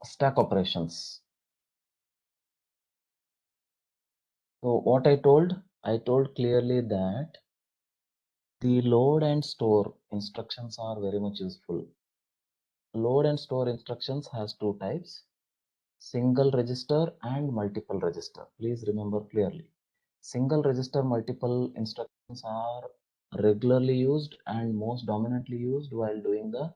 stack operations. So what I told clearly that the load and store instructions are very much useful. Load and store instructions has two types: single register and multiple register. Please remember clearly. Single register multiple instructions are regularly used and most dominantly used while doing the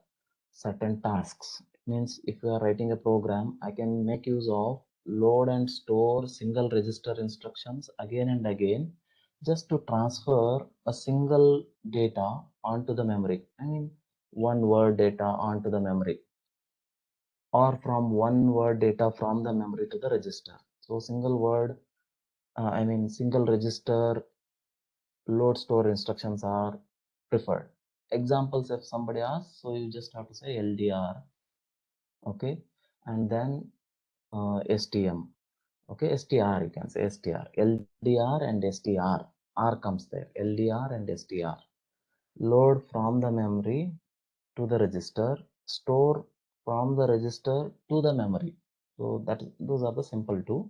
certain tasks. It means if you are writing a program, I can make use of load and store single register instructions again and again just to transfer a single data onto the memory. I mean, one word data onto the memory, or from one word data from the memory to the register. So single word, single register load store instructions are preferred. Examples, if somebody asks, so you just have to say LDR, okay, and then STM, okay, STR, you can say STR, LDR and STR, R comes there, LDR and STR. Load from the memory to the register, store from the register to the memory. So that those are the simple two.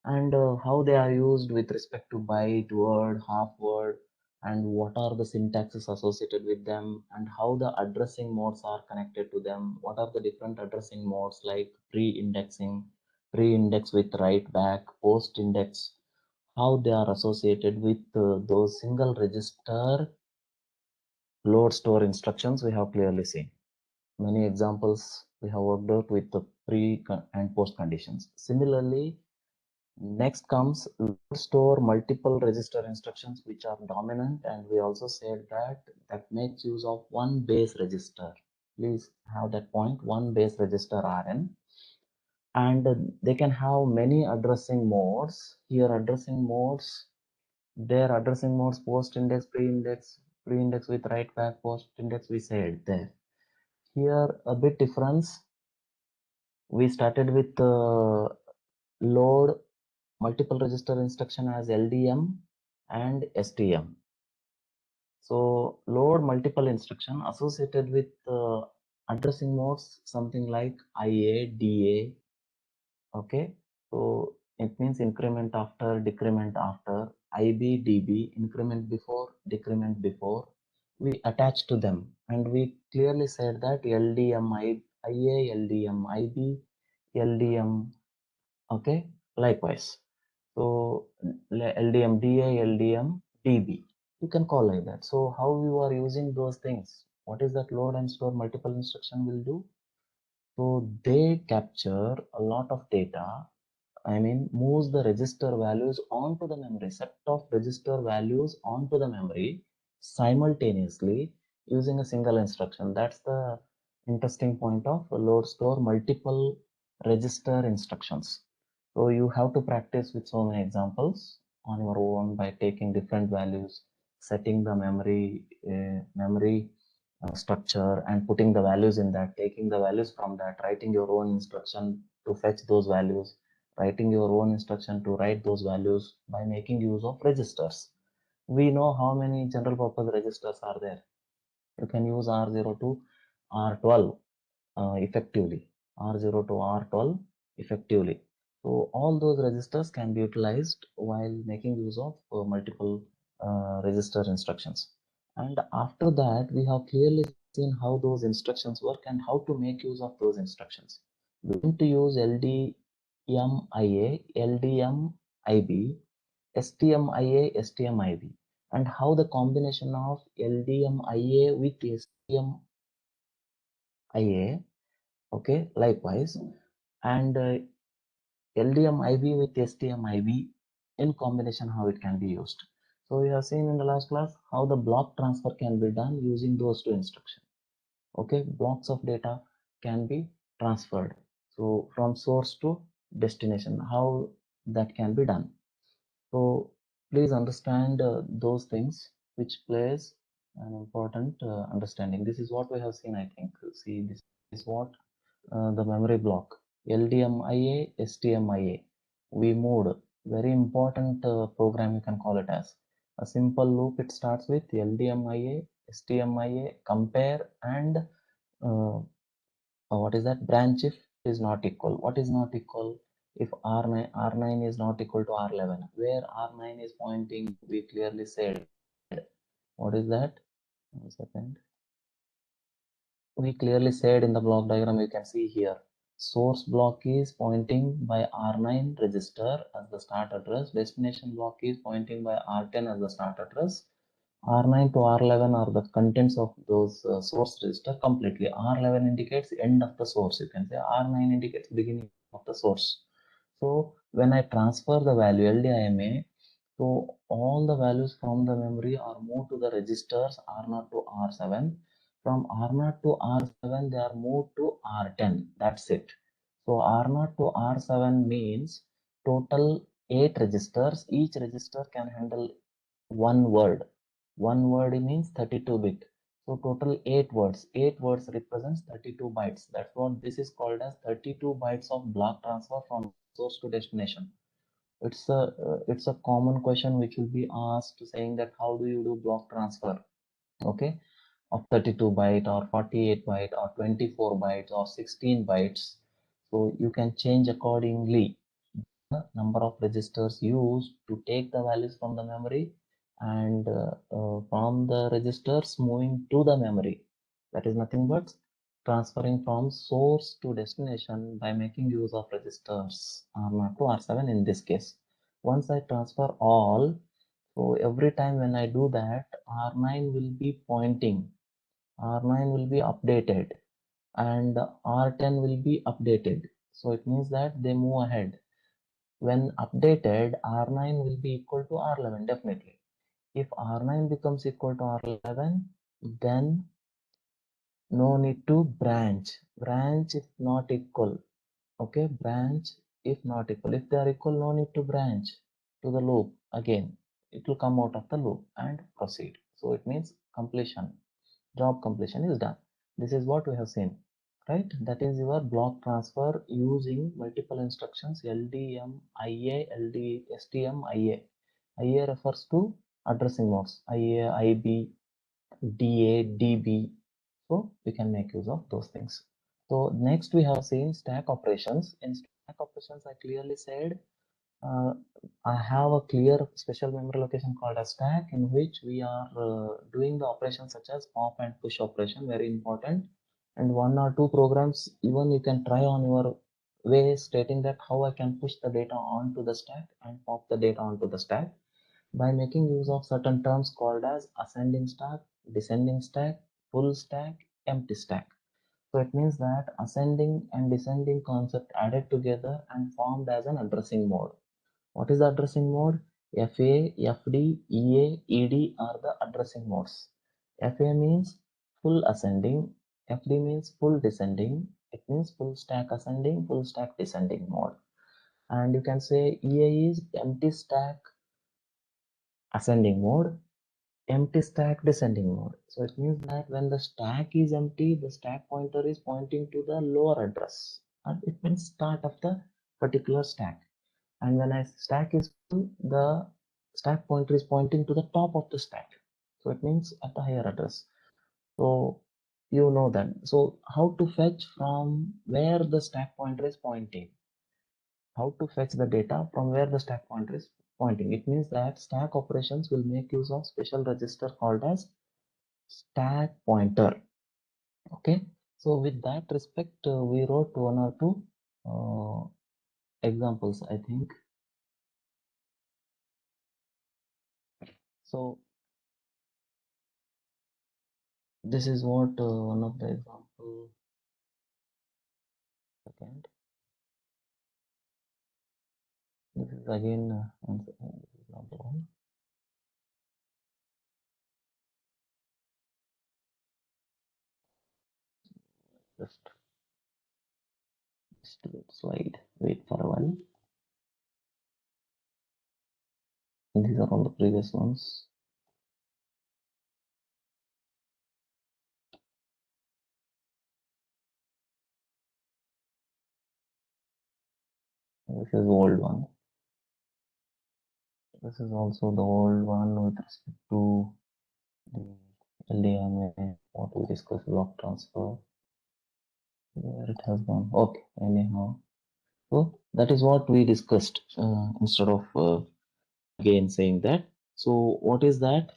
And how they are used with respect to byte, word, half word, and what are the syntaxes associated with them, and how the addressing modes are connected to them. What are the different addressing modes like pre-indexing, pre-index with write back, post-index, how they are associated with those single register load store instructions we have clearly seen. Many examples we have worked out with the pre and post conditions. Similarly, next comes load store multiple register instructions which are dominant, and we also said that that makes use of one base register. Please have that point, one base register Rn, and they can have many addressing modes. Here addressing modes, their addressing modes post index, pre-index with write back, post index we said there. Here a bit difference. We started with load multiple register instruction as LDM and STM. So load multiple instruction associated with addressing modes something like IA, DA. Okay, so it means increment after, decrement after, IB, DB, increment before, decrement before. We attach to them, and we clearly said that LDM, IA, LDM, IB, LDM. Okay, likewise. So LDM DA, LDM DB, you can call like that. So how you are using those things? What is that load and store multiple instruction will do? So they capture a lot of data. Moves the register values onto the memory, set of register values onto the memory simultaneously using a single instruction. That's the interesting point of load store multiple register instructions. So you have to practice with so many examples on your own by taking different values, setting the memory structure and putting the values in that, taking the values from that, writing your own instruction to fetch those values, writing your own instruction to write those values by making use of registers. We know how many general purpose registers are there. You can use R0 to R12 effectively, R0 to R12 effectively. So all those registers can be utilized while making use of multiple register instructions. And after that, we have clearly seen how those instructions work and how to make use of those instructions. We going to use LDMIA, LDMIB, STMIA, STMIB, and how the combination of LDMIA with STMIA, okay, likewise, and LDMIB with STMIB in combination, how it can be used. So we have seen in the last class how the block transfer can be done using those two instructions. Okay, blocks of data can be transferred. So from source to destination, how that can be done. So please understand those things which plays an important understanding. This is what we have seen, I think. See, this is what the memory block LDMIA, STMIA. We moved very important program, you can call it as a simple loop. It starts with LDMIA, STMIA, compare, and what is that, branch if is not equal. What is not equal? If R9 is not equal to R11, where R9 is pointing, we clearly said, what is that? 1 second. We clearly said in the block diagram, you can see here, source block is pointing by R9 register as the start address, destination block is pointing by R10 as the start address. R9 to R11 are the contents of those source register completely. R11 indicates end of the source, you can say. R9 indicates beginning of the source. So when I transfer the value LDIMA, so all the values from the memory are moved to the registers R0 to R7. From R0 to R7, they are moved to R10. That's it. So R0 to R7 means total 8 registers. Each register can handle one word. One word means 32-bit. So total 8 words. 8 words represents 32 bytes. That's what this is called as 32 bytes of block transfer from source to destination. It's a common question which will be asked, saying that how do you do block transfer, okay, of 32 byte or 48 byte or 24 bytes or 16 bytes. So you can change accordingly the number of registers used to take the values from the memory, and from the registers moving to the memory. That is nothing but transferring from source to destination by making use of registers R0 to R7 in this case. Once I transfer all, so every time when I do that, R9 will be pointing, R9 will be updated, and R10 will be updated. So it means that they move ahead. When updated, R9 will be equal to R11 definitely. If R9 becomes equal to R11, then no need to branch. Branch if not equal. Okay, branch if not equal. If they are equal, no need to branch to the loop again. It will come out of the loop and proceed. So it means completion. Job completion is done. This is what we have seen, right? That is your block transfer using multiple instructions LDMIA, STMIA. IA refers to addressing modes, IA, IB, DA, DB. So we can make use of those things. So next we have seen stack operations. In stack operations, I clearly said uh, I have a clear special memory location called a stack, in which we are doing the operations such as pop and push operation, very important. And one or two programs even you can try on your way, stating that how I can push the data onto the stack and pop the data onto the stack by making use of certain terms called as ascending stack, descending stack, full stack, empty stack. So it means that ascending and descending concept added together and formed as an addressing mode. What is the addressing mode? FA, FD, EA, ED are the addressing modes. FA means full ascending, FD means full descending, it means full stack ascending, full stack descending mode. And you can say EA is empty stack ascending mode, empty stack descending mode. So it means that when the stack is empty, the stack pointer is pointing to the lower address, and it means start of the particular stack. And when I stack is full, the stack pointer is pointing to the top of the stack. So it means at the higher address. So you know that. So how to fetch from where the stack pointer is pointing? How to fetch the data from where the stack pointer is pointing? It means that stack operations will make use of special register called as stack pointer. Okay. So with that respect, we wrote one or two examples, I think. So this is what one of the example. Second, this is again example one. Just slide. Wait for a while. These are all the previous ones. This is old one. This is also the old one with respect to the LDMA, what we discussed, block transfer. where it has gone. Okay, anyhow. So that is what we discussed instead of again saying that. So what is that?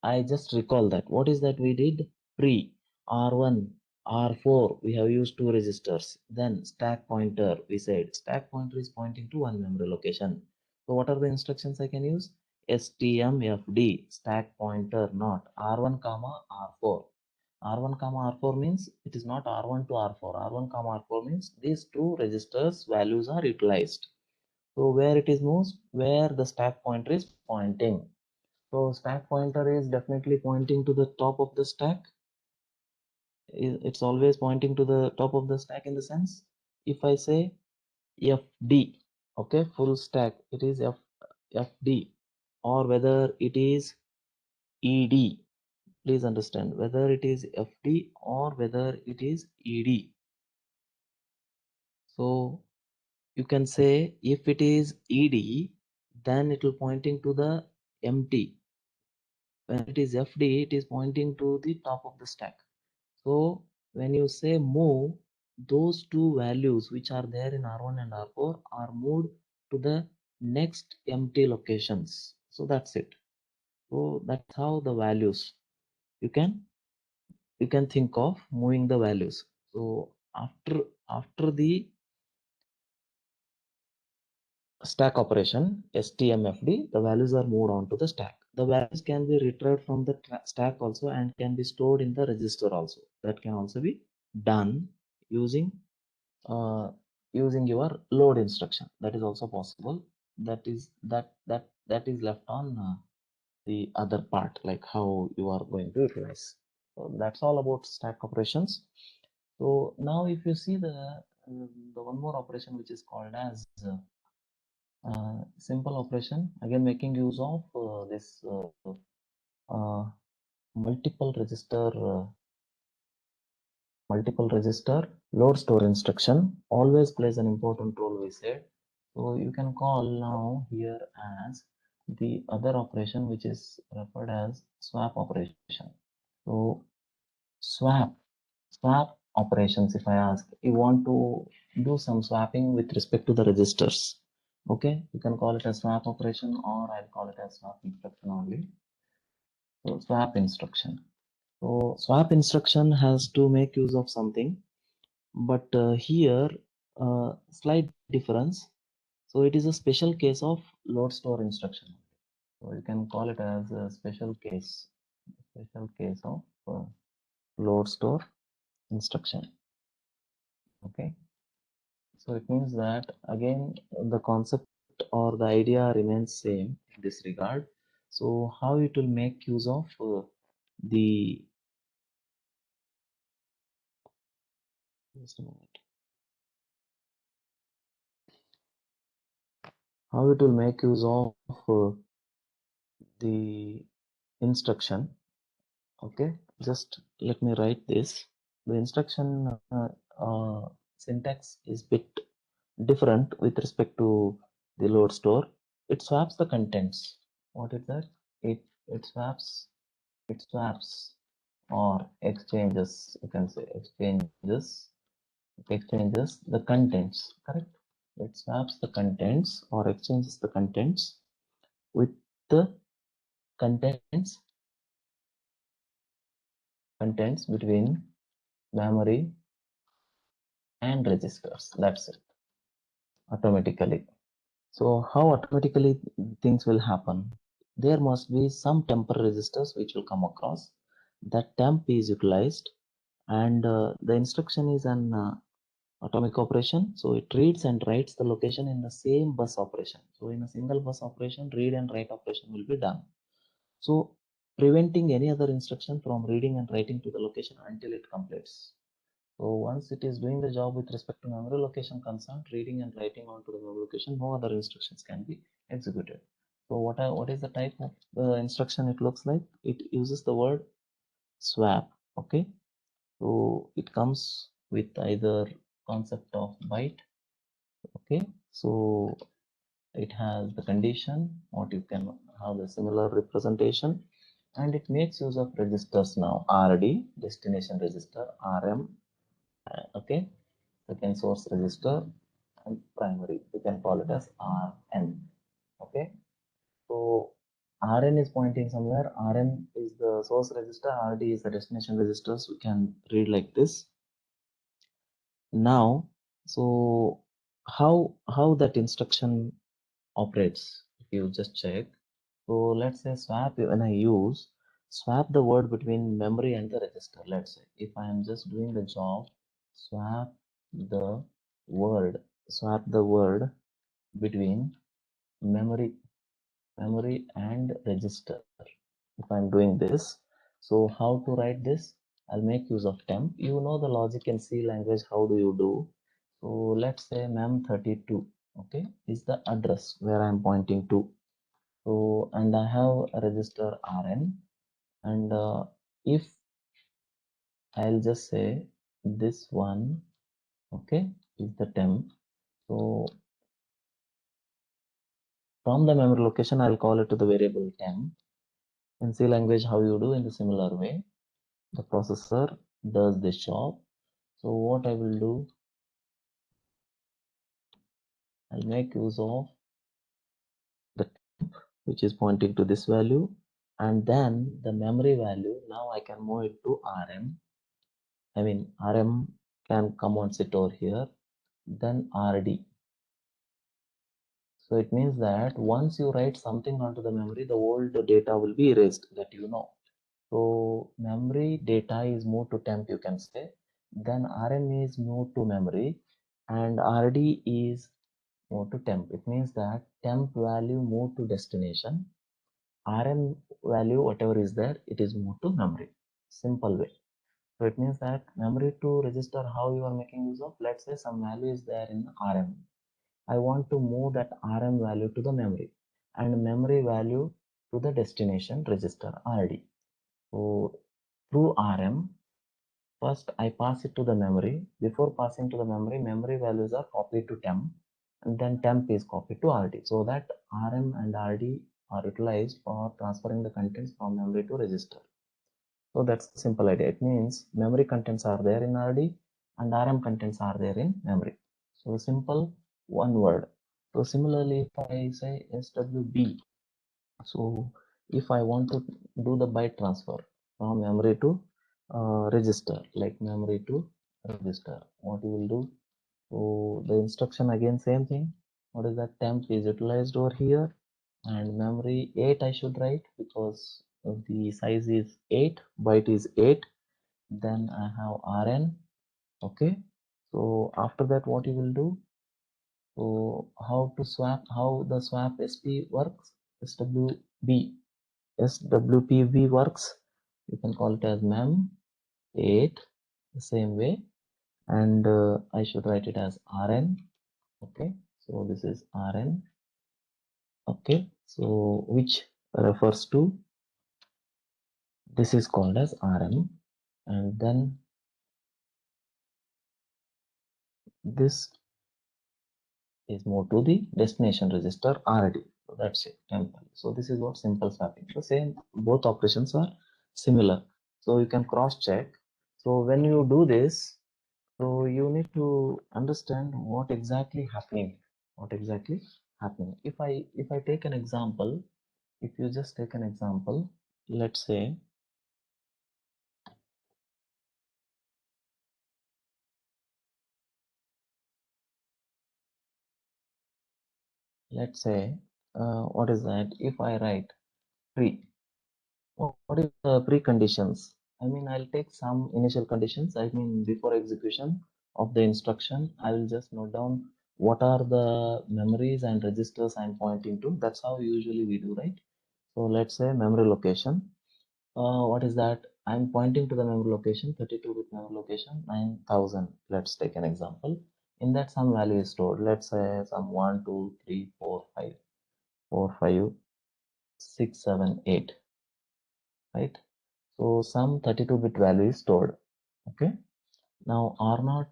I just recall that. What is that we did? Pre R1, R4, we have used two registers. Then stack pointer, we said stack pointer is pointing to one memory location. So what are the instructions I can use? STMFD, stack pointer, not R1 comma R4. R1 comma R4 means it is not R1 to R4. R1 comma R4 means these two registers values are utilized. So where it is moves, where the stack pointer is pointing. So stack pointer is definitely pointing to the top of the stack. It's always pointing to the top of the stack in the sense, if I say FD, okay, full stack, it is FD, or whether it is ED. Please understand whether it is FD or whether it is ED. So you can say if it is ED, then it will pointing to the empty. When it is FD, it is pointing to the top of the stack. So when you say move, those two values which are there in R1 and R4 are moved to the next empty locations. So that's it. So that's how the values you can think of moving the values. So after the stack operation STMFD, the values are moved on to the stack. The values can be retrieved from the stack also and can be stored in the register also. That can also be done using uh, using your load instruction. That is also possible. That is left on the other part, like how you are going to utilize. So that's all about stack operations. So now if you see the one more operation which is called as simple operation, again making use of this uh, multiple register load store instruction always plays an important role, we said. So you can call now here as the other operation which is referred as swap operation. So swap operations, if I ask, you want to do some swapping with respect to the registers, okay, you can call it a swap operation, or I'll call it as swap instruction only. So swap instruction. So swap instruction has to make use of something, but here slight difference. So it is a special case of load store instruction. So you can call it as a special case of load store instruction. Okay, so it means that again the concept or the idea remains same in this regard. So how it will make use of the just a moment. How it will make use of the instruction. Okay, just let me write this. The instruction syntax is bit different with respect to the load store. It swaps the contents. What is that? It swaps or exchanges. You can say exchanges the contents. Correct. It swaps the contents or exchanges the contents with the contents between memory and registers. That's it. Automatically. So how automatically things will happen? There must be some temporary registers which will come across. That temp is utilized, and the instruction is an atomic operation. So it reads and writes the location in the same bus operation. So in a single bus operation, read and write operation will be done. So preventing any other instruction from reading and writing to the location until it completes. So once it is doing the job with respect to memory location concerned, reading and writing onto the memory location, no other instructions can be executed. So what is the type of instruction it looks like? It uses the word swap. Okay, so it comes with either concept of byte. Okay, so it has the condition, what you can have the similar representation, and it makes use of registers now. RD, destination register, RM, Okay, second source register and primary. You can call it as Rn. Okay, so Rn is pointing somewhere. Rn is the source register, Rd is the destination register. So we can read like this. Now, so how that instruction operates, if you just check. So let's say swap, when I use swap the word between memory and the register. Let's say if I am just doing the job, swap the swap the word between memory and register. If I'm doing this, so how to write this? I'll make use of temp. You know the logic in C language. How do you do? So let's say mem32, okay, is the address where I'm pointing to. So, and I have a register Rn, and if I'll just say this one, okay, is the temp. So from the memory location, I'll call it to the variable temp. In C language, how you do in the similar way, the processor does this job. So what I will do, I'll make use of the temp, which is pointing to this value, and then the memory value. Now I can move it to Rm. I mean, Rm can come and sit over here, then Rd. So it means that once you write something onto the memory, the old data will be erased, that you know. So memory data is moved to temp, you can say. Then Rm is moved to memory and Rd is moved to temp. It means that temp value moved to destination. Rm value, whatever is there, it is moved to memory. Simple way. So it means that memory to register, how you are making use of, let's say some value is there in Rm. I want to move that Rm value to the memory and memory value to the destination register Rd. So through Rm, first I pass it to the memory. Before passing to the memory values are copied to temp, and then temp is copied to Rd. So that Rm and Rd are utilized for transferring the contents from memory to register. So that's the simple idea. It means memory contents are there in Rd and Rm contents are there in memory. So simple, one word. So similarly, if I say SWB, so if I want to do the byte transfer from memory to register, like memory to register, what you will do? So the instruction again same thing. What is that? Temp is utilized over here, and memory 8 I should write because the size is 8, byte is 8. Then I have Rn. Okay. So after that, what you will do? So how to swap? How the swap SP works? SWB. SWPB works. You can call it as mem 8 the same way, and I should write it as Rn. Okay. So this is Rn. Okay. So which refers to, this is called as Rm, and then this is moved to the destination register Rd. So that's it, temple. So this is what simple swapping. So same, both operations are similar. So you can cross check. So when you do this, so you need to understand what exactly happening. What exactly happening. If I take an example, if you just take an example, let's say what is that? If I write pre, what is the preconditions? I mean, I'll take some initial conditions. I mean, before execution of the instruction, I will just note down what are the memories and registers I'm pointing to. That's how usually we do, right? So let's say memory location. What is that? I'm pointing to the memory location, 32-bit memory location, 9000. Let's take an example. In that, some value is stored. Let's say some 1, 2, 3, 4, 5, 4, 5, 6, 7, 8, right? So some 32-bit value is stored. Okay. Now R0.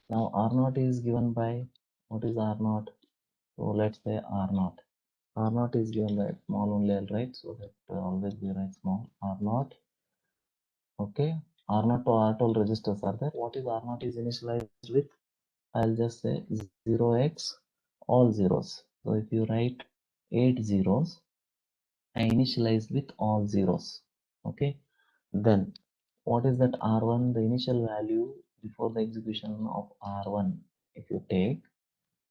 Now R0 is given by, what is R0? So let's say R0. R0 is given by small only, I'll write, so that always we write small R0. Okay. R0 to R12 registers are there. What is R0 is initialized with? I'll just say 0x all zeros. So if you write 8 zeros, I initialize with all zeros. Okay. Then what is that R1? The initial value before the execution of R1. If you take,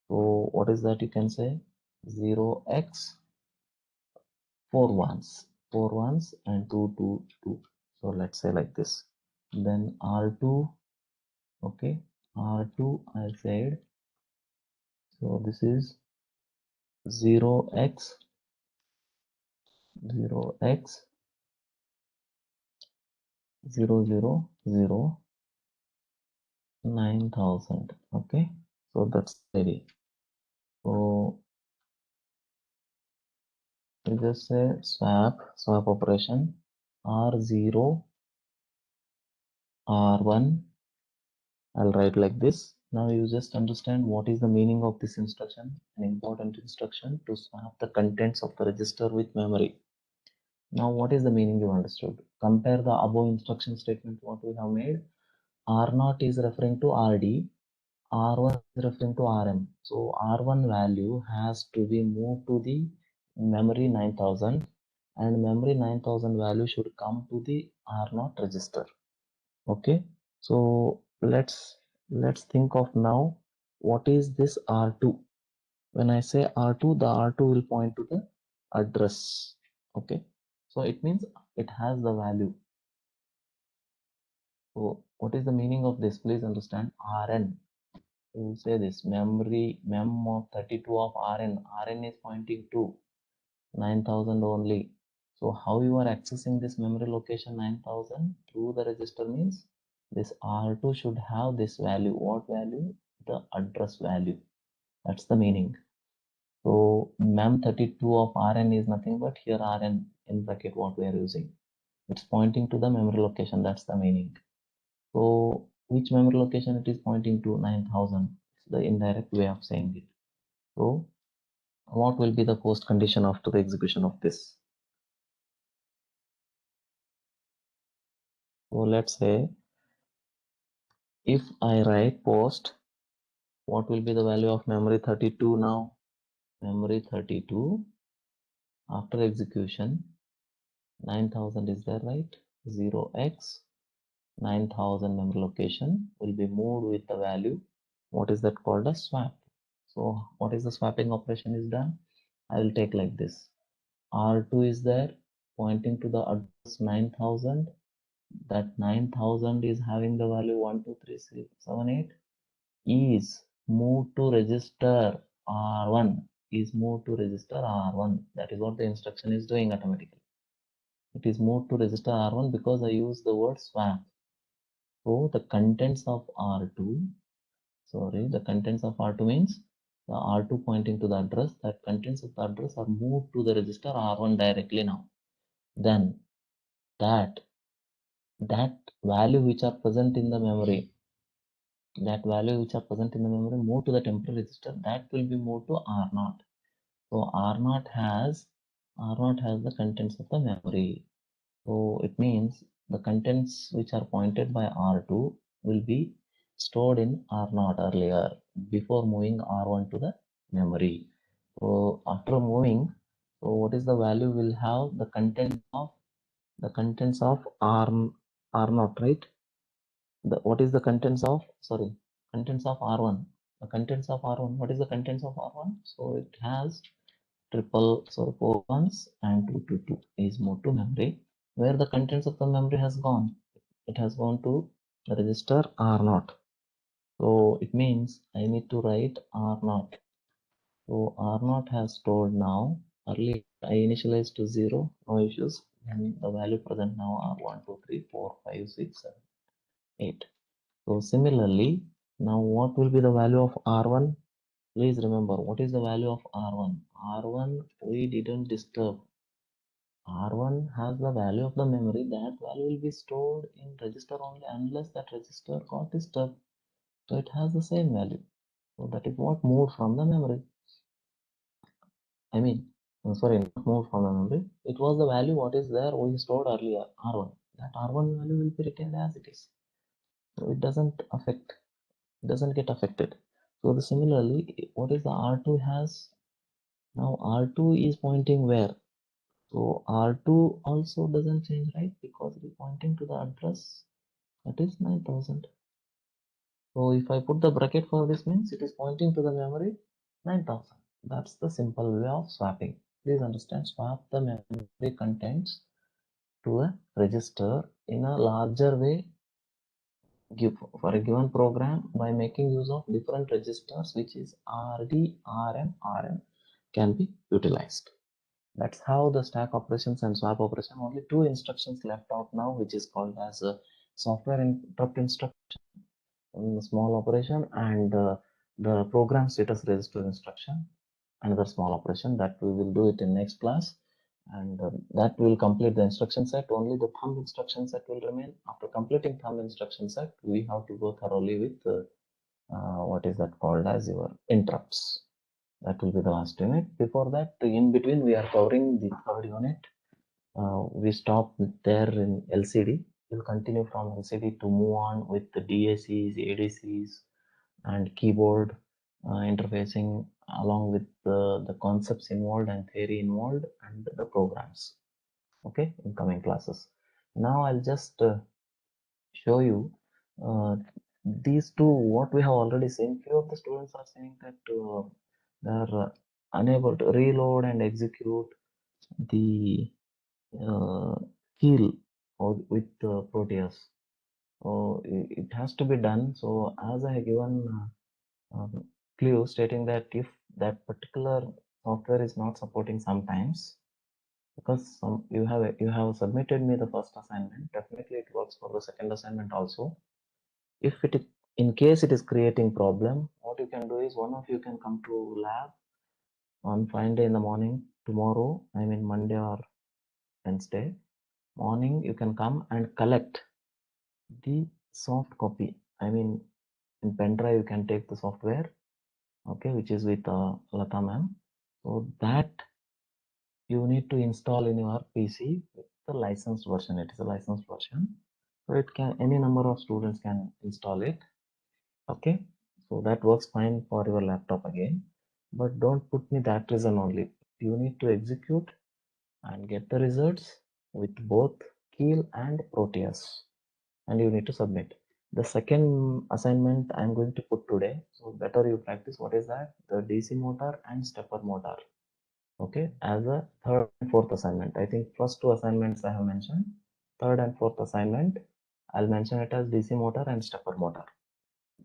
so what is that? You can say 0x 4 ones and 2. So let's say like this. Then R2, okay, R2 I said, so this is 0x 0x 000 9000. Okay, so that's ready. So we just say swap operation R0 R1. I'll write like this. Now you just understand what is the meaning of this instruction, an important instruction to swap the contents of the register with memory. Now what is the meaning you understood? Compare the above instruction statement what we have made. R0 is referring to RD, R1 is referring to RM. So R1 value has to be moved to the memory 9000 and memory 9000 value should come to the R0 register. Okay, so let's think of now what is this R2. When I say R2, the R2 will point to the address. Okay, so it means it has the value. So what is the meaning of this? Please understand. Rn, you will say this memory mem of 32 of Rn is pointing to 9000 only. So how you are accessing this memory location 9000 through the register means this R2 should have this value. What value? The address value. That's the meaning. So mem32 of Rn is nothing but here Rn in bracket what we are using. It's pointing to the memory location. That's the meaning. So which memory location it is pointing to? 9000. It's the indirect way of saying it. So what will be the post condition after the execution of this? So let's say if I write post, what will be the value of memory 32 now? Memory 32 after execution 9000 is there, right? 0x 9000 memory location will be moved with the value. What is that called? A swap. So what is the swapping operation is done? I will take like this. R2 is there pointing to the address 9000. That 9000 is having the value 1 2 3 6 7 8 is moved to register R1 is moved to register R1. That is what the instruction is doing automatically. It is moved to register R1 because I use the word swap. So the contents of R2, the contents of R2 means the R2 pointing to the address, that contents of the address are moved to the register R1 directly now. Then that value which are present in the memory, move to the temporary register, that will be moved to R0. So R0 has the contents of the memory. So it means the contents which are pointed by R2 will be stored in R0 earlier before moving R1 to the memory. So after moving, so what is the value? Will have the contents of R0, right? What is the contents of R1? The contents of R1. What is the contents of R1? So it has 4 ones and 2 is moved to memory, where the contents of the memory has gone. It has gone to the register R0. So it means I need to write R0. So R0 has stored now. Earlier I initialized to 0, no issues. And the value present now are 1, 2, 3, 4, 5, 6, 7, 8. So similarly, now what will be the value of R1? Please remember, what is the value of R1? R1 we didn't disturb. R1 has the value of the memory. That value will be stored in register only unless that register got disturbed. So it has the same value. So that is what moved from the memory. Not moved from the memory. It was the value what is there we stored earlier, R1. that R1 value will be retained as it is. So it doesn't get affected. So similarly, what is the R2 has? Now R2 is pointing where? So R2 also doesn't change, right? Because it is pointing to the address that is 9000. So if I put the bracket for this, means it is pointing to the memory 9000. That's the simple way of swapping. Please understand, swap the memory contents to a register in a larger way for a given program by making use of different registers, which is RD, RM, RM can be utilized. That's how the stack operations and swap operation, only two instructions left out now, which is called as a software interrupt instruction, small operation, and the program status register instruction, another small operation that we will do it in next class. And that will complete the instruction set. Only the thumb instruction set will remain. After completing thumb instruction set, we have to go thoroughly with what is that called as your interrupts. That will be the last unit. Before that, in between, we are covering the third unit. We stop there in LCD. We'll continue from LCD to move on with the DACs, ADCs, and keyboard interfacing, along with the concepts involved and theory involved and the programs. Okay, in coming classes. Now I'll just show you these two, what we have already seen. Few of the students are saying that they are unable to reload and execute the keel with Proteus. So it has to be done. So as I have given clue stating that if that particular software is not supporting sometimes, because you have submitted me the first assignment, definitely it works for the second assignment also. If it is, in case it is creating problem, what you can do is one of you can come to lab on fine day in the morning tomorrow, I mean Monday or Wednesday morning, you can come and collect the soft copy. I mean, in pen drive you can take the software, okay, which is with Lata ma'am. So that you need to install in your PC with the licensed version. It is a licensed version, so it can, any number of students can install it. Okay, so that works fine for your laptop again, but don't put me that reason only. You need to execute and get the results with both Keel and Proteus, and you need to submit. The second assignment I'm going to put today, so better you practice. What is that? The DC motor and stepper motor. Okay, as a third and fourth assignment. I think first two assignments I have mentioned. Third and fourth assignment, I'll mention it as DC motor and stepper motor.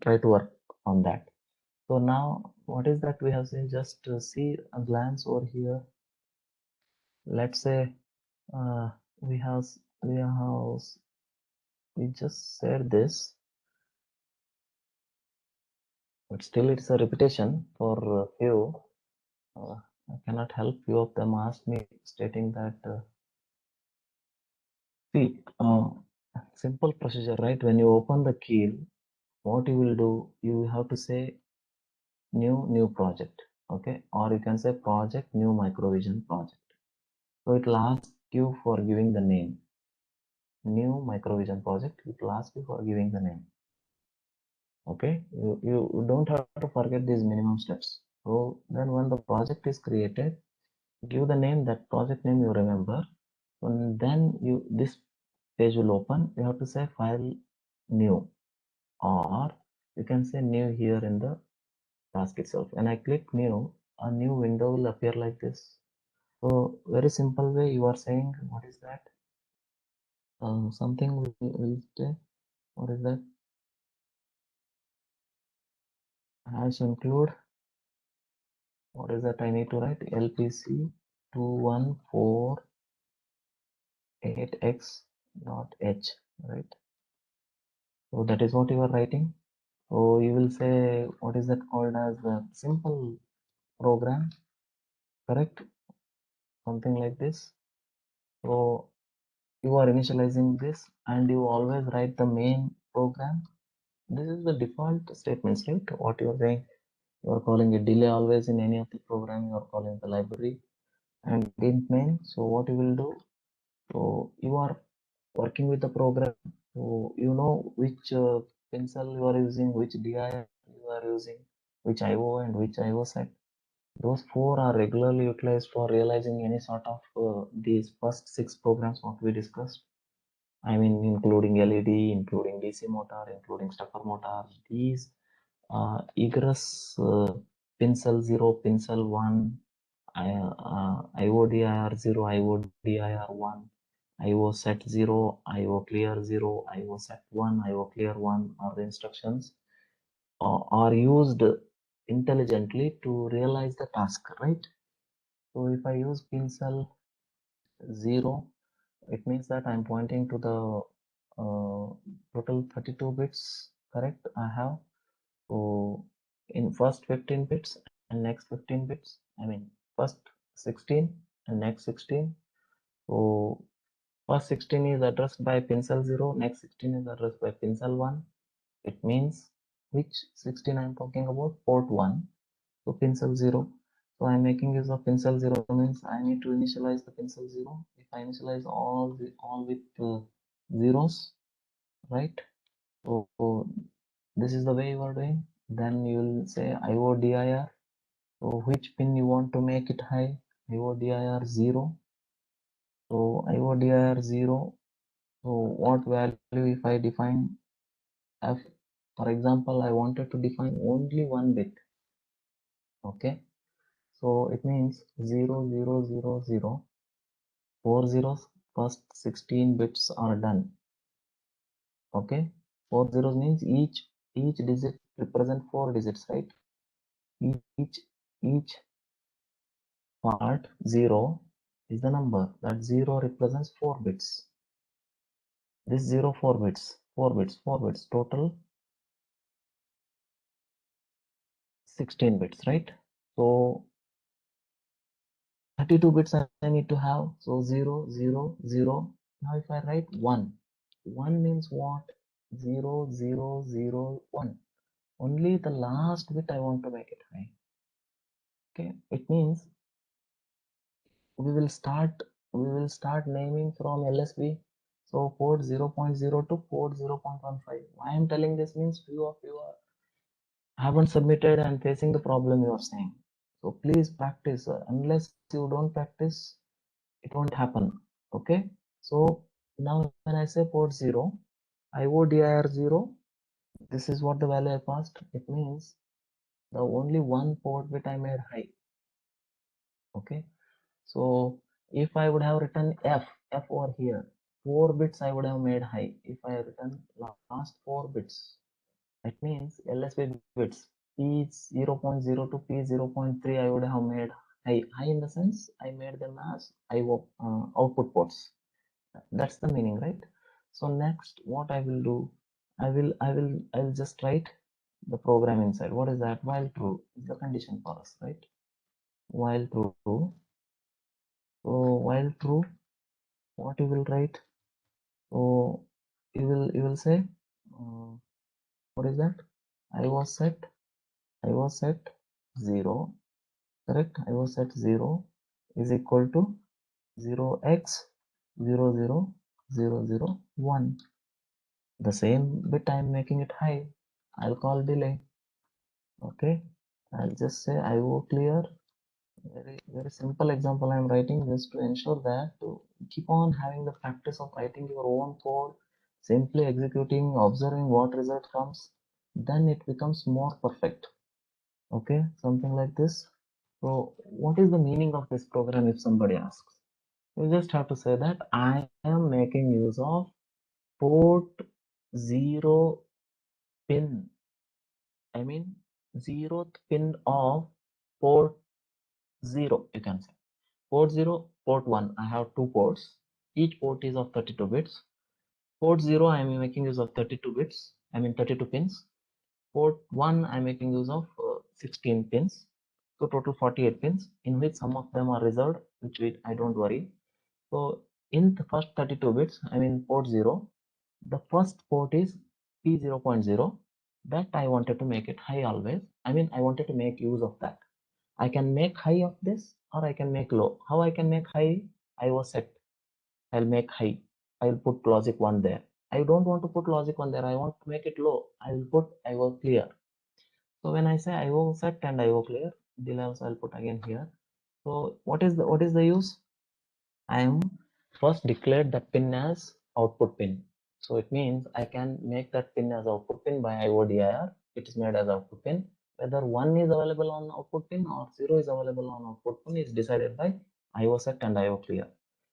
Try to work on that. So now, what is that we have seen? Just see a glance over here. Let's say we just said this, but still it's a repetition for a few. I cannot help. Few of them asked me stating that see, simple procedure, right? When you open the key, what you will do, you have to say new project, okay, or you can say project new microvision project. So it will ask you for giving the name, new microvision project. It will ask you for giving the name. Okay, you don't have to forget these minimum steps. So then when the project is created, give the name, that project name you remember, and then this page will open. You have to say file new, or you can say new here in the task itself. When I click new, a new window will appear like this. So very simple way you are saying, what is that? Something will say, what is that? Hash include, what is that I need to write? LPC 2148x.h, right? So that is what you are writing. So you will say, what is that called as a simple program, correct? Something like this. So you are initializing this, and you always write the main program. This is the default statements, right? What you are saying, you are calling a delay always in any of the program, you are calling the library and int main. So what you will do, so you are working with the program. So you know which pencil you are using, which DI you are using, which IO and which IO set. Those four are regularly utilized for realizing any sort of these first six programs what we discussed. I mean, including LED, including DC motor, including stepper motor. These egress pincel 0, pincel 1, IODIR 0, IODIR 1, IO set 0, IO clear 0, IO set 1, IO clear 1 are the instructions are used intelligently to realize the task, right? So if I use pincel 0, it means that I'm pointing to the total 32 bits, correct? I have. So in first 15 bits and next 15 bits, I mean first 16 and next 16. So first 16 is addressed by pincel 0, next 16 is addressed by pincel 1. It means which 16 I'm talking about? Port 1. So pincel 0. So I'm making use of pincel 0 means I need to initialize the pincel 0. If I initialize all with zeros, right? So this is the way you are doing. Then you will say IODIR. So which pin you want to make it high? IODIR 0. So IODIR 0. So what value if I define F? For example, I wanted to define only one bit. Okay. So it means 0, 0, 0, 0. 4 zeros, first 16 bits are done. Okay. 4 zeros means each digit represent 4 digits, right? Each part 0 is the number. That 0 represents 4 bits. This 0 4 bits, 4 bits, 4 bits, total 16 bits, right? So 32 bits I need to have. So 0 0 0. Now if I write 1, 1 means what? 0 0 0 1. Only the last bit I want to make it high. Okay, it means we will start naming from LSB. So port 0.0 to port 0.15. Why I'm telling this means few of you haven't submitted and facing the problem you are saying. So please practice. Unless you don't practice, it won't happen. Okay. So now when I say port 0, IODIR 0, this is what the value I passed. It means the only one port bit I made high. Okay. So if I would have written F over here, 4 bits I would have made high. If I written last 4 bits, that means LSB bits P0.0 to P0.3 I would have made high. High in the sense I made them as IO output ports. That's the meaning, right? So next what I will do, I'll just write the program inside. What is that? While true is the condition for us, right? While true. So while true, what you will write? So you will say what is that? I was set 0, correct? I was set 0 is equal to 0x 0 0 0 0 1. The same bit I am making it high. I'll call delay. Okay, I'll just say IO clear. Very simple example I'm writing just to ensure that to keep on having the practice of writing your own code, simply executing, observing what result comes, then it becomes more perfect. Okay, something like this. So what is the meaning of this program if somebody asks? You just have to say that I am making use of port 0 pin. I mean 0th pin of port 0, you can say. Port 0, port 1, I have two ports. Each port is of 32 bits. Port 0, I am making use of 32 bits, I mean 32 pins. Port 1, I am making use of 16 pins. So total 48 pins, in which some of them are reserved, which I don't worry. So in the first 32 bits, I mean port 0, the first port is P0.0. That I wanted to make it high always. I mean, I wanted to make use of that. I can make high of this or I can make low. How I can make high? I was set. I'll make high. I will put logic 1 there. I don't want to put logic 1 there. I want to make it low. I will put IO clear. So when I say IO set and IO clear, delay also I'll put again here. So what is the use? I am first declared that pin as output pin. So it means I can make that pin as output pin by IODIR. It is made as output pin. Whether 1 is available on output pin or 0 is available on output pin is decided by IO set and IO clear.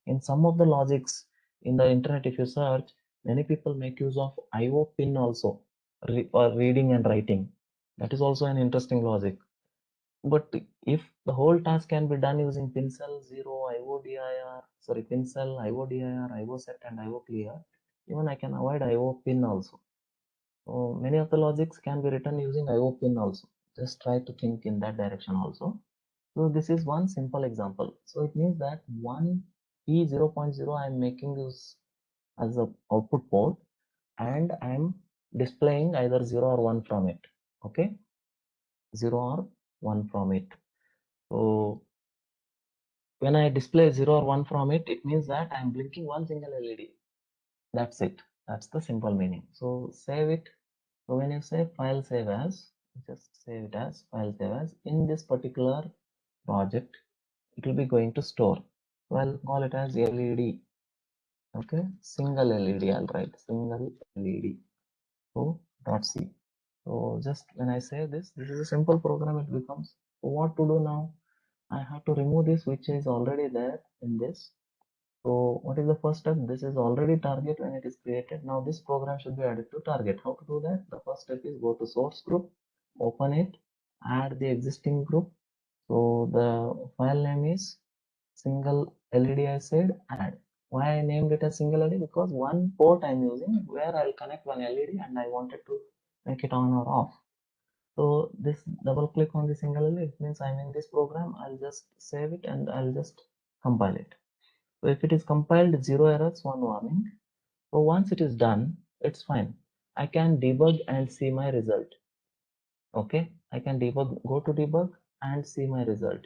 In some of the logics in the internet, if you search, many people make use of IO pin also, or reading and writing. That is also an interesting logic. But if the whole task can be done using pincell 0, IODIR, sorry, pincell, IODIR, IO set, and IO clear, even I can avoid IO pin also. So many of the logics can be written using IO pin also. Just try to think in that direction also. So this is one simple example. So it means that one P0.0 I am making this as a output port, and I am displaying either 0 or 1 from it. Okay, 0 or 1 from it. So when I display 0 or 1 from it, it means that I am blinking one single LED. That's it. That's the simple meaning. So save it. So when you say file save as, just save it as file save as. In this particular project, it will be going to store. So I'll call it as LED. Okay, single LED. I'll write single LED. So .c. So just when I say this is a simple program. It becomes. So what to do now? I have to remove this which is already there in this. So what is the first step? This is already target when it is created. Now this program should be added to target. How to do that? The first step is go to source group, open it, add the existing group. So the file name is single LED. I said add. Why I named it as single LED? Because one port I'm using where I'll connect one LED and I wanted to make it on or off. So this double click on the single LED, it means I'm in this program. I'll just save it and I'll just compile it. So if it is compiled, 0 errors, 1 warning. So once it is done, it's fine. I can debug and see my result. Okay, I can debug, go to debug and see my result.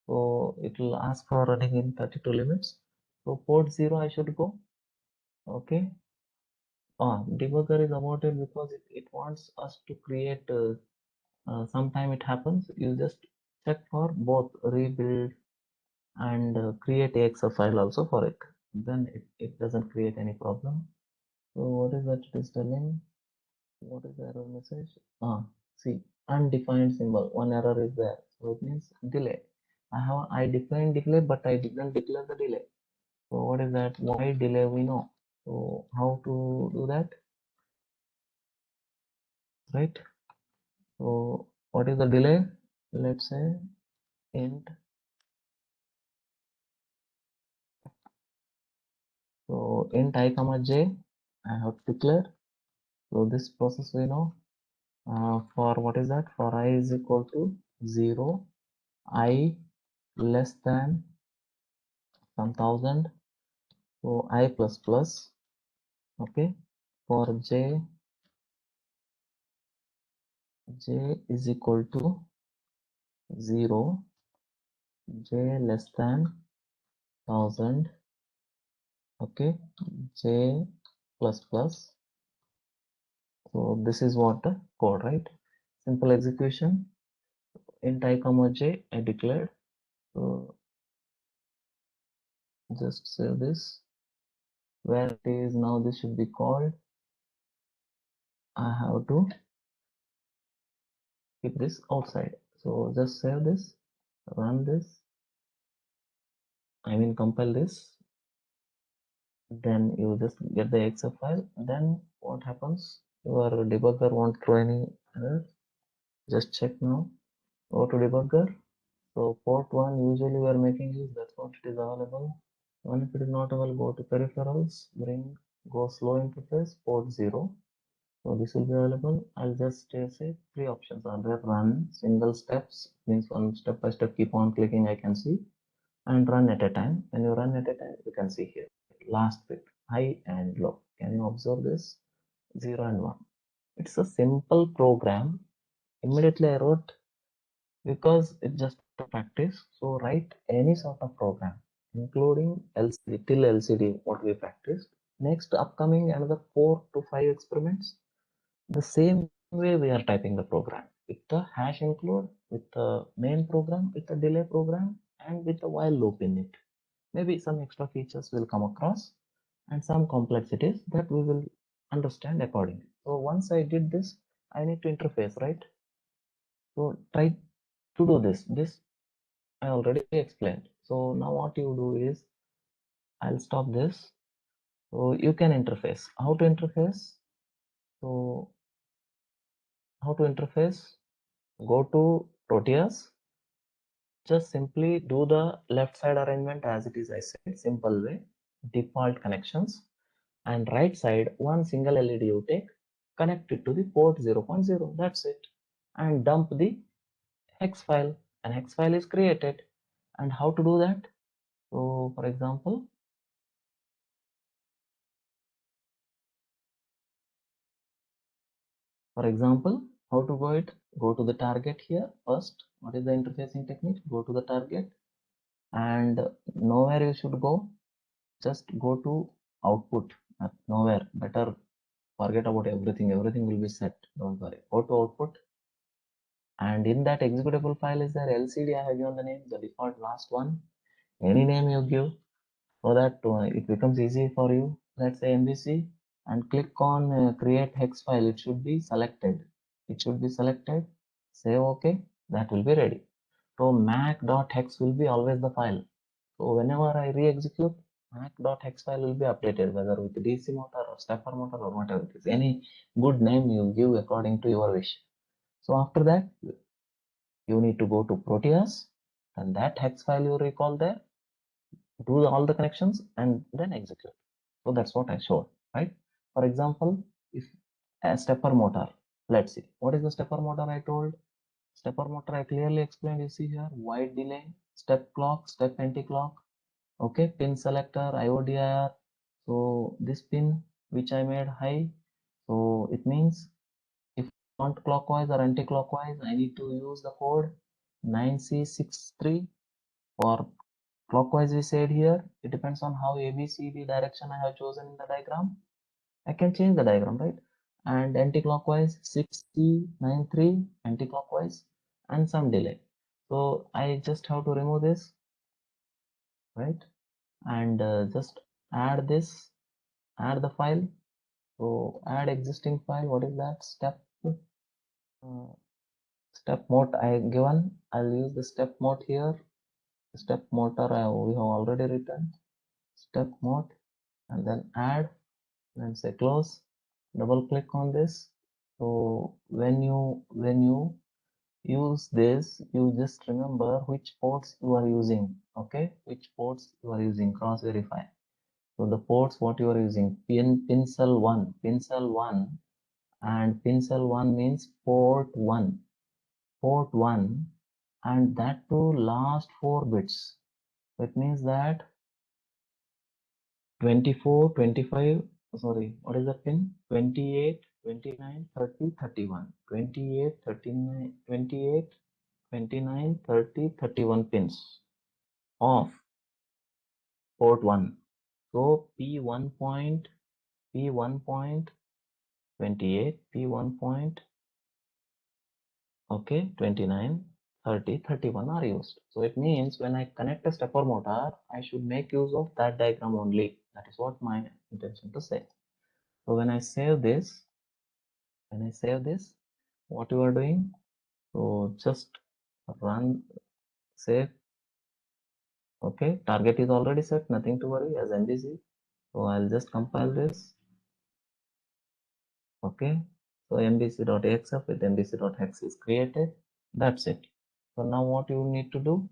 So it will ask for running in 32 limits. So port 0 I should go. Okay. Debugger is aborted because it wants us to create, sometime it happens. You just check for both rebuild and create AXF file also for it. Then it doesn't create any problem. So what is that it is telling? What is the error message? See, undefined symbol. One error is there. So it means delay. I defined delay, but I didn't declare the delay. So what is that? Why delay we know. So how to do that? Right? So what is the delay? Let's say int. So int I comma j, I have declared. So this process we know. For what is that? For I is equal to 0, I less than some thousand, so I plus plus. Okay, for j is equal to 0, j less than 1000. Okay, j plus plus. So this is what the code, right? Simple execution. Int I comma j I declared. So just save this. Where it is now, this should be called. I have to keep this outside. So just save this, run this. I mean compile this. Then you just get the AXF file. Then what happens? Your debugger won't throw any error. Just check now. Go to debugger. So port 1 usually we are making use. That's what it is available. And if it is not available, go to peripherals. Go slow interface port 0. So this will be available. I'll just say 3 options are there. Run single steps means one step by step. Keep on clicking. I can see. And run at a time. When you run at a time, you can see here last bit, high and low. Can you observe this? 0 and 1. It's a simple program. Immediately I wrote because it's just to practice. So write any sort of program, including LCD till LCD what we practiced. Next upcoming another 4 to 5 experiments. The same way we are typing the program with the hash include, with the main program, with the delay program, and with the while loop in it. Maybe some extra features will come across and some complexities that we will understand accordingly. So once I did this, I need to interface, right? So try to do this. This I already explained. So now what you do is I'll stop this. So you can interface. How to interface? So how to interface? Go to Proteus. Just simply do the left side arrangement as it is, I said, simple way, default connections, and right side one single LED you take, connect it to the port 0.0, that's it, and dump the hex file. An hex file is created. And how to do that? So for example, how to go it? Go to the target here first. What is the interfacing technique? Go to the target, and nowhere you should go. Just go to output. Nowhere. Better forget about everything. Everything will be set. Don't worry. Go to output, and in that executable file is there LCD. I have given the name, the default last one. Any name you give, so that it becomes easy for you. Let's say MVC, and click on create hex file. It should be selected. Say OK. That will be ready. So mac.hex will be always the file. So whenever I re-execute, mac.hex file will be updated, whether with DC motor or stepper motor or whatever it is. Any good name you give according to your wish. So after that, you need to go to Proteus, and that hex file you recall there, do all the connections, and then execute. So that's what I showed, right? For example, if a stepper motor, let's see, what is the stepper motor I told? Stepper motor I clearly explained. You see here, wide delay, step clock, step anti-clock, okay, pin selector, IODIR. So this pin which I made high, so it means if I want clockwise or anti-clockwise, I need to use the code 9C63. For clockwise we said here, it depends on how ABCD direction I have chosen in the diagram. I can change the diagram, right? And anti-clockwise 6093 anti-clockwise, and some delay. So I just have to remove this, right? And just add this, add the file. So add existing file. What is that? Step mode I given. I'll use the step mode here. Step motor we have already written. Step mode, and then add, and say close. Double click on this. So when you use this, you just remember which ports you are using. Okay, which ports you are using. Cross verify. So the ports what you are using, pincel 1, and pincel 1 means port 1, and that too last 4 bits. That means that 24, 25, sorry, what is the pin? 28, 29, 30, 31, 28, 39, 28, 29, 30, 31 pins of port 1. So P1 point, P1 point, 28, P1 point, okay, 29, 30, 31 are used. So it means when I connect a stepper motor, I should make use of that diagram only. That is what my intention to say. So when I save this, what you are doing? So just run, save. Okay, target is already set, nothing to worry as MVC. So I'll just compile this. Okay, so mbc.axf with mbc.hex is created. That's it. So now what you need to do?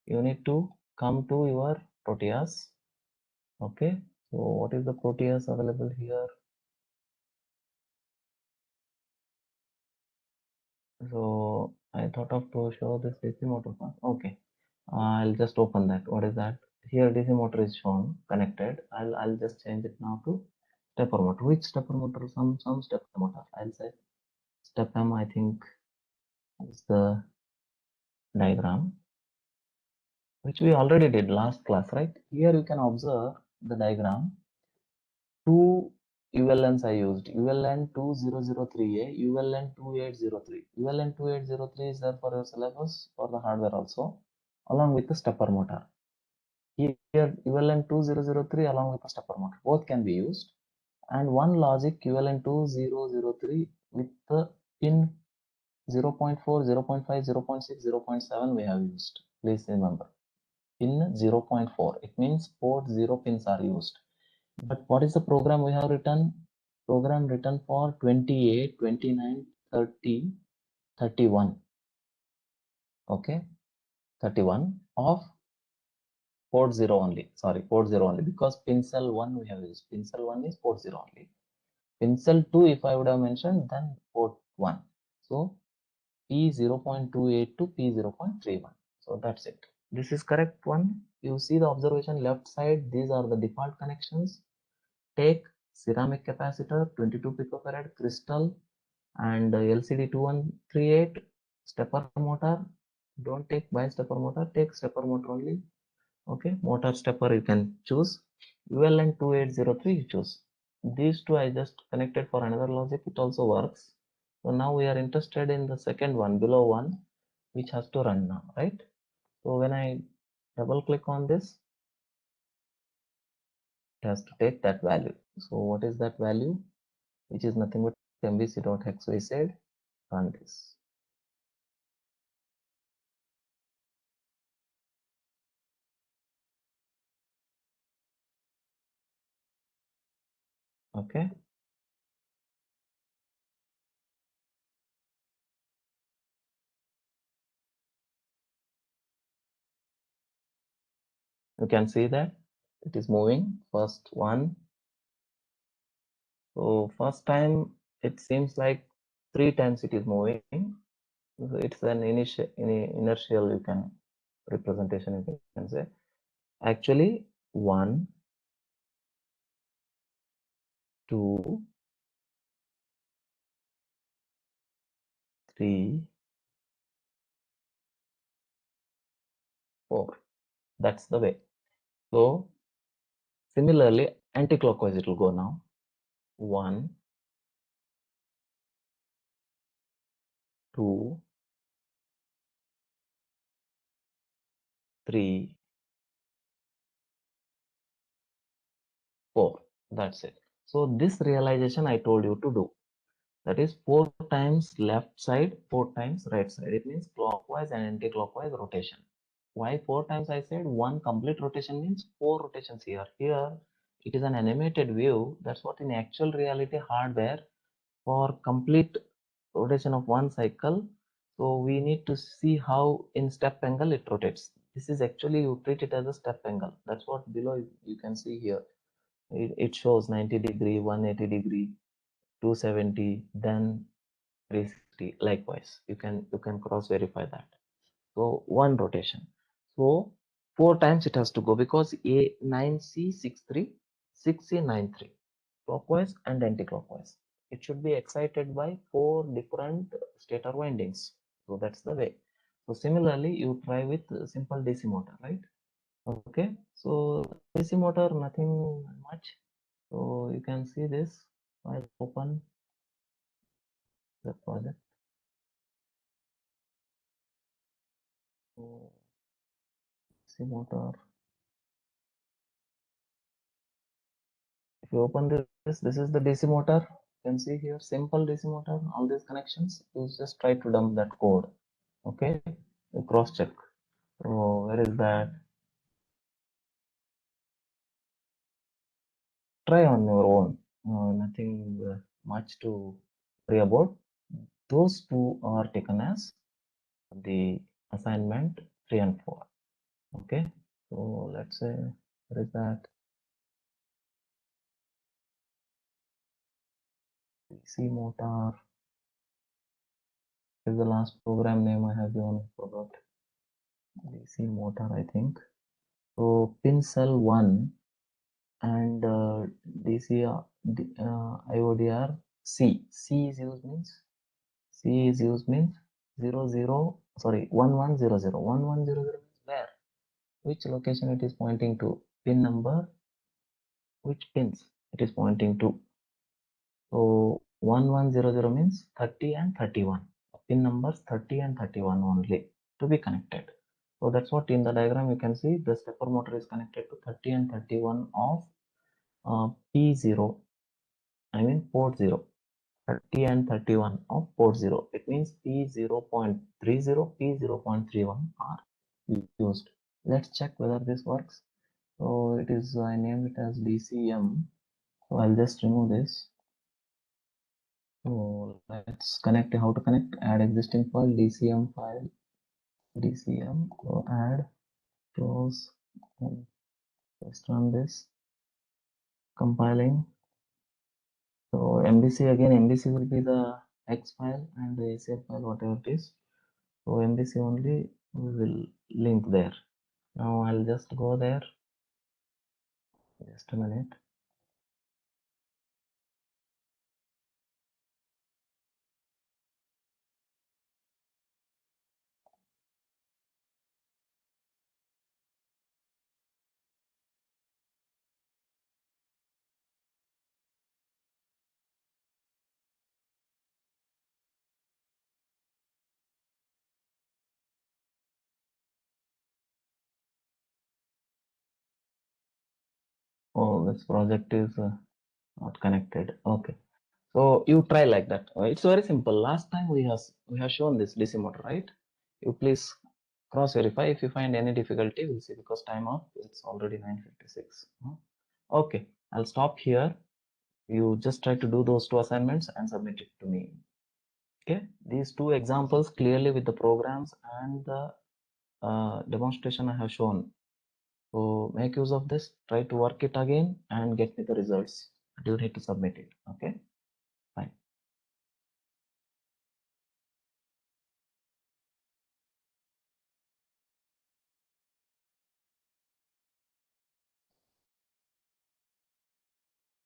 You need to come to your Proteus. Okay, so what is the Proteus available here? So I thought of to show this DC motor path. Okay, I'll just open that. What is that? Here DC motor is shown connected. I'll just change it now to stepper motor. Which stepper motor? Some stepper motor. I'll say step M. I think is the diagram which we already did last class, right? Here you can observe the diagram. two ULNs I used. ULN 2003A, ULN 2803. ULN 2803 is there for your syllabus for the hardware also, along with the stepper motor. Here ULN 2003 along with the stepper motor, both can be used. And one logic ULN 2003 with the pin 0.4, 0.5, 0.6, 0.7 we have used. Please remember, pin 0.4. It means port 0 pins are used. But what is the program we have written? Program written for 28, 29, 30, 31. Okay, 31 of port 0 only. Sorry, port 0 only, because pin cell 1 we have used. Pin cell 1 is port 0 only. Pin cell 2, if I would have mentioned, then port 1. So P0.28 to P0.31. So that's it. This is correct one. You see the observation left side. These are the default connections. Take ceramic capacitor, 22 picofarad crystal, and LCD 2138 stepper motor. Don't take bi-stepper motor, take stepper motor only. Okay, motor stepper you can choose. ULN 2803 you choose. These two I just connected for another logic, it also works. So now we are interested in the second one, below one, which has to run now, right? So when I double click on this, it has to take that value. So what is that value? Which is nothing but mbc.xyz. Run this. Okay. You can see that it is moving. First one. So first time it seems like 3 times it is moving. So it's an inertial you can representation you can say. Actually 1, 2, 3, 4. That's the way. So similarly anti-clockwise it will go now. 1, 2, 3, 4. That's it. So this realization I told you to do. That is 4 times left side, 4 times right side. It means clockwise and anti-clockwise rotation. Why 4 times? I said one complete rotation means 4 rotations here. Here it is an animated view. That's what in actual reality hardware, for complete rotation of one cycle, so we need to see how in step angle it rotates. This is actually, you treat it as a step angle. That's what below you can see here. It shows 90 degree, 180 degree, 270, then 360. Likewise you can cross verify that. So one rotation. So 4 times it has to go, because A9C63, 6C93, clockwise and anti-clockwise. It should be excited by 4 different stator windings. So that's the way. So similarly you try with simple DC motor, right? Okay, so DC motor, nothing much. So you can see this. I'll open the project. So DC motor. If you open this is the DC motor. You can see here, simple DC motor, all these connections. You just try to dump that code. Okay, you cross check. So where is that? Try on your own. Nothing much to worry about. Those two are taken as the assignment 3 and 4. Okay, so let's say, where is that? DC motor is the last program name I have given. Forgot. DC motor, I think. So pin cell 1 and DC IODR C. C is used means 00, sorry, 1100. 1100 means where? Which location it is pointing to? Pin number, which pins? it is pointing to. So 1100 means 30 and 31. Pin numbers 30 and 31 only to be connected. So that's what in the diagram you can see the stepper motor is connected to 30 and 31 of P0, I mean port 0. 30 and 31 of port 0. It means P0.30, P0.31 are used. Let's check whether this works. So it is, I named it as DCM. So I'll just remove this. So let's connect. How to connect? Add existing file, DCM file, DCM. So add, close, and just run this. Compiling. So MBC again, MBC will be the X file and the ACF file, whatever it is. So MBC only we will link there. Now I'll just go there. Just a minute. Oh, this project is not connected. Okay. So you try like that. It's very simple. Last time we have shown this DC motor, right? You please cross verify. If you find any difficulty, we'll see, because time off, it's already 9:56. Okay, I'll stop here. You just try to do those two assignments and submit it to me. Okay, these two examples clearly with the programs and the demonstration I have shown. So make use of this, try to work it again and get me the results. You need to submit it. Okay.